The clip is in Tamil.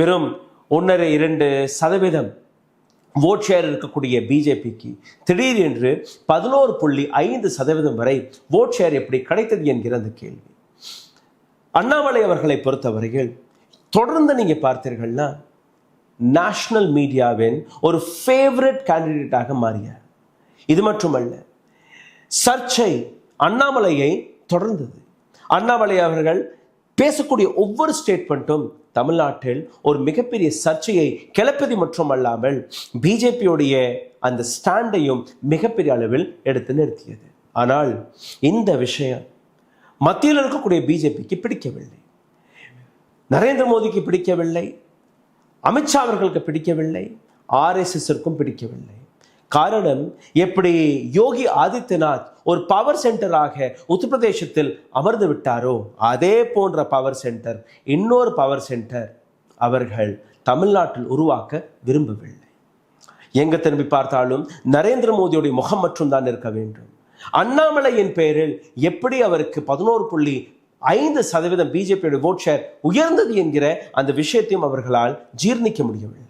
வெறும் 1.5-2% ஓட் ஷேர் இருக்கக்கூடிய பிஜேபிக்கு திடீரென்று 11.5% வரை ஓட் ஷேர் எப்படி கிடைத்தது என்கிற அந்த கேள்வி. அண்ணாமலை அவர்களை பொறுத்தவரையில் தொடர்ந்து நீங்க பார்த்தீர்கள்னா நேஷனல் மீடியாவின் ஒரு ஃபேவரட் கேண்டிடேட்டாக மாறியார். இது மட்டுமல்ல, சர்ச்சை அண்ணாமலையை தொடர்ந்தது. அண்ணாமலை அவர்கள் பேசக்கூடிய ஒவ்வொரு ஸ்டேட்மெண்ட்டும் தமிழ்நாட்டில் ஒரு மிகப்பெரிய சர்ச்சையை கிளப்பது மட்டுமல்லாமல் பிஜேபியுடைய அந்த ஸ்டாண்டையும் மிகப்பெரிய அளவில் எடுத்து நிறுத்தியது. ஆனால் இந்த விஷயம் மத்தியில் இருக்கக்கூடிய பிஜேபிக்கு பிடிக்கவில்லை, நரேந்திர மோடிக்கு பிடிக்கவில்லை, அமித்ஷா அவர்களுக்கு பிடிக்கவில்லை, RSSற்கும் பிடிக்கவில்லை. காரணம், எப்படி யோகி ஆதித்யநாத் ஒரு பவர் சென்டராக உத்தரப்பிரதேசத்தில் அமர்ந்து விட்டாரோ அதே போன்ற பவர் சென்டர், இன்னொரு பவர் சென்டர் அவர்கள் தமிழ்நாட்டில் உருவாக்க விரும்பவில்லை. எங்க திரும்பி பார்த்தாலும் நரேந்திர மோடியுடைய முகம் மட்டும் தான் இருக்க வேண்டும். அண்ணாமலையின் பெயரில் எப்படி அவருக்கு 11.5% பிஜேபியுடைய ஓட் ஷேர் உயர்ந்தது என்கிற அந்த விஷயத்தையும் அவர்களால் ஜீர்ணிக்க முடியவில்லை.